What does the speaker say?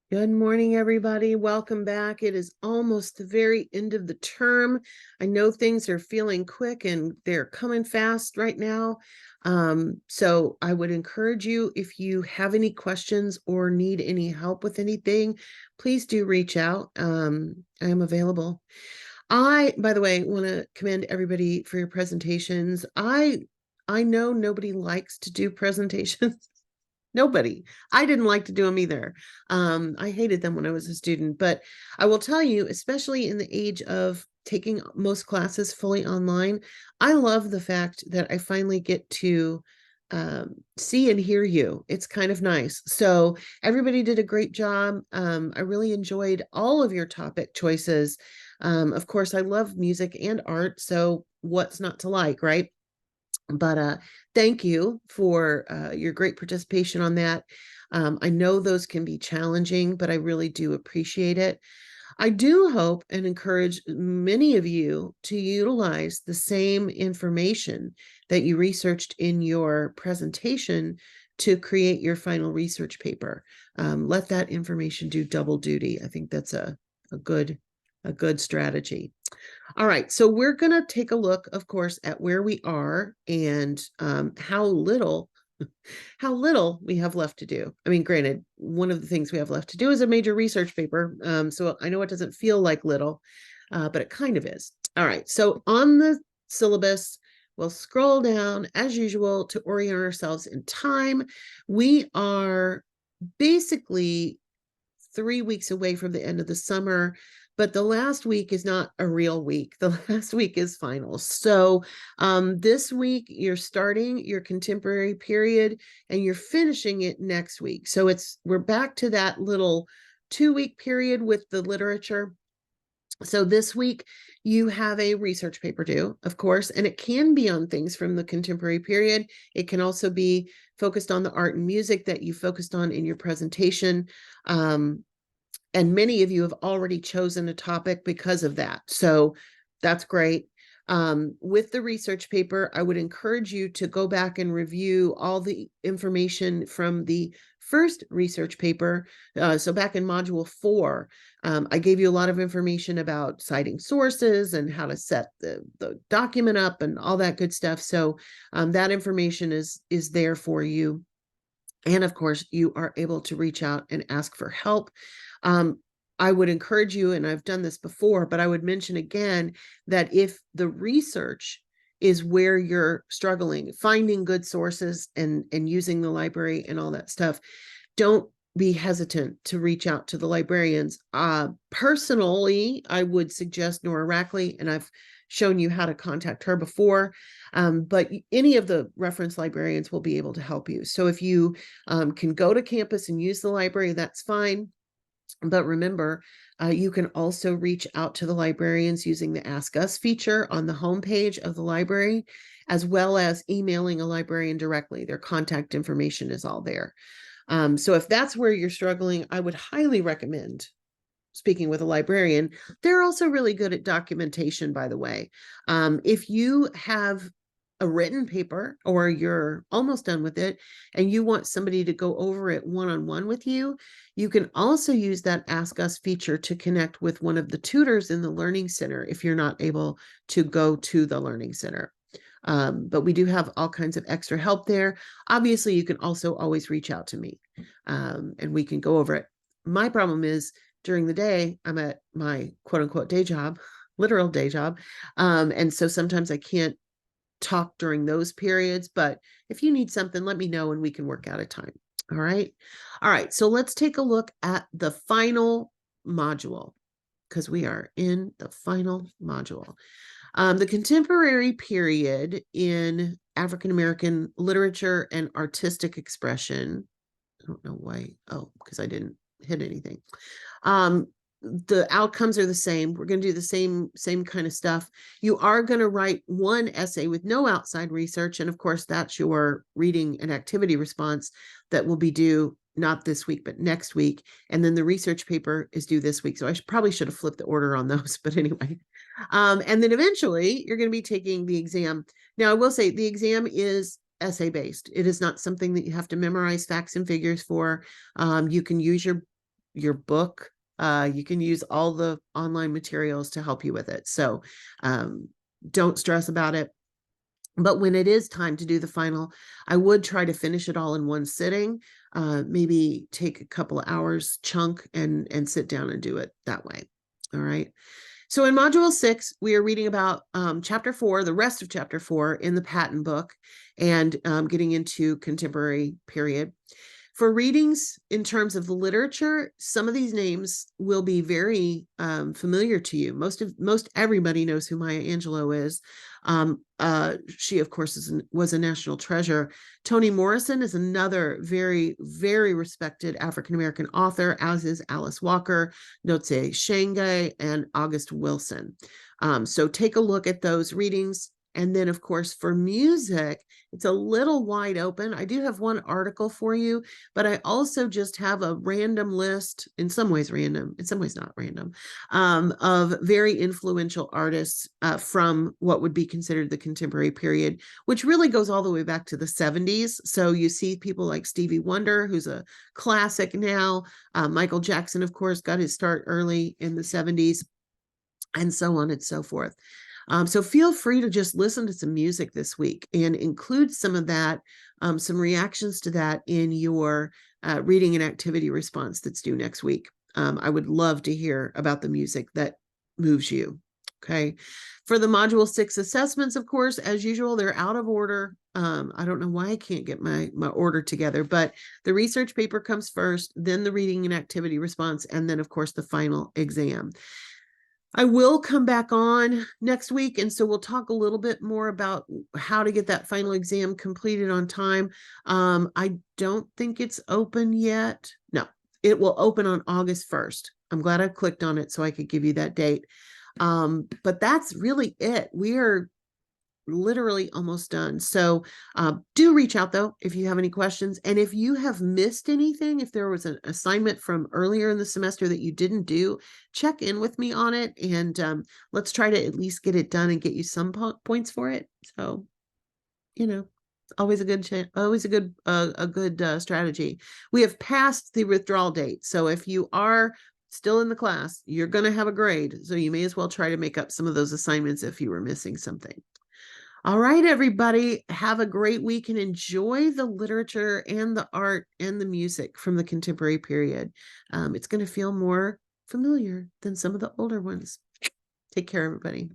Good morning, everybody. Welcome back. It is almost the very end of the term. I know things are feeling quick and they're coming fast right now. So I would encourage you, if you have any questions or need any help with anything, please do reach out. I am available. By the way, want to commend everybody for your presentations. I know nobody likes to do presentations. Nobody. I didn't like to do them either. I hated them when I was a student, but I will tell you, especially in the age of taking most classes fully online, I love the fact that I finally get to see and hear you. It's kind of nice. So everybody did a great job. I really enjoyed all of your topic choices. Of course, I love music and art, so what's not to like, right? But thank you for your great participation on that. I know those can be challenging, but I really do appreciate it. I do hope and encourage many of you to utilize the same information that you researched in your presentation to create your final research paper. Let that information do double duty. I think that's a good strategy. All right, so we're going to take a look, of course, at where we are and how little we have left to do. I mean, granted, one of the things we have left to do is a major research paper. So I know it doesn't feel like little, but it kind of is. All right, so on the syllabus, we'll scroll down as usual to orient ourselves in time. We are basically 3 weeks away from the end of the summer, but the last week is not a real week. The last week is finals. So this week you're starting your contemporary period and you're finishing it next week. So we're back to that little 2-week period with the literature. So this week you have a research paper due, of course, and it can be on things from the contemporary period. It can also be focused on the art and music that you focused on in your presentation. And many of you have already chosen a topic because of that. So that's great. With the research paper, I would encourage you to go back and review all the information from the first research paper. So back in module 4, I gave you a lot of information about citing sources and how to set the document up and all that good stuff. So that information is there for you. And of course, you are able to reach out and ask for help. I would encourage you, and I've done this before, but I would mention again that if the research is where you're struggling, finding good sources and using the library and all that stuff, don't be hesitant to reach out to the librarians. Personally, I would suggest Nora Rackley, and I've shown you how to contact her before, but any of the reference librarians will be able to help you. So if you can go to campus and use the library, that's fine. But remember, you can also reach out to the librarians using the Ask Us feature on the homepage of the library, as well as emailing a librarian directly. Their contact information is all there. So if that's where you're struggling, I would highly recommend speaking with a librarian. They're also really good at documentation, by the way. If you have a written paper or you're almost done with it and you want somebody to go over it one-on-one with you, you can also use that Ask Us feature to connect with one of the tutors in the Learning Center if you're not able to go to the Learning Center. But we do have all kinds of extra help there. Obviously, you can also always reach out to me and we can go over it. My problem is during the day, I'm at my quote unquote day job, literal day job. And so sometimes I can't talk during those periods, but if you need something, let me know and we can work out a time. All right. All right. So let's take a look at the final module because we are in the final module. The contemporary period in African American literature and artistic expression. I don't know why. Oh, because I didn't hit anything. The outcomes are the same. We're going to do the same kind of stuff. You are going to write one essay with no outside research. And of course, that's your reading and activity response that will be due not this week, but next week. And then the research paper is due this week. So I probably should have flipped the order on those, but anyway. And then eventually you're going to be taking the exam. Now, I will say the exam is essay based. It is not something that you have to memorize facts and figures for. You can use your book. You can use all the online materials to help you with it. So don't stress about it. But when it is time to do the final, I would try to finish it all in one sitting. Maybe take a couple of hours chunk and sit down and do it that way. All right. So in Module 6, we are reading about Chapter 4, the rest of Chapter 4 in the pattern book, and getting into contemporary period. For readings in terms of the literature, some of these names will be very familiar to you. Most everybody knows who Maya Angelou is. She, of course, was a national treasure. Toni Morrison is another very, very respected African-American author, as is Alice Walker, Notse Shange, and August Wilson. So take a look at those readings. And then, of course, for music, it's a little wide open. I do have one article for you, but I also just have a random list, in some ways random, in some ways not random, of very influential artists from what would be considered the contemporary period, which really goes all the way back to the 70s. So you see people like Stevie Wonder, who's a classic now. Michael Jackson, of course, got his start early in the 70s, and so on and so forth. So feel free to just listen to some music this week and include some of that, some reactions to that in your reading and activity response that's due next week. I would love to hear about the music that moves you. Okay. For the Module 6 assessments, of course, as usual, they're out of order. I don't know why I can't get my order together, but the research paper comes first, then the reading and activity response, and then, of course, the final exam. I will come back on next week, and so we'll talk a little bit more about how to get that final exam completed on time. I don't think it's open yet. No, it will open on August 1st. I'm glad I clicked on it so I could give you that date. But that's really it. We are literally almost done. So do reach out though if you have any questions, and if you have missed anything, if there was an assignment from earlier in the semester that you didn't do, check in with me on it, and let's try to at least get it done and get you some points for it. So always a good strategy. We have passed the withdrawal date, so if you are still in the class, you're going to have a grade, so you may as well try to make up some of those assignments if you were missing something. All right, everybody, have a great week and enjoy the literature and the art and the music from the contemporary period. It's going to feel more familiar than some of the older ones. Take care, everybody.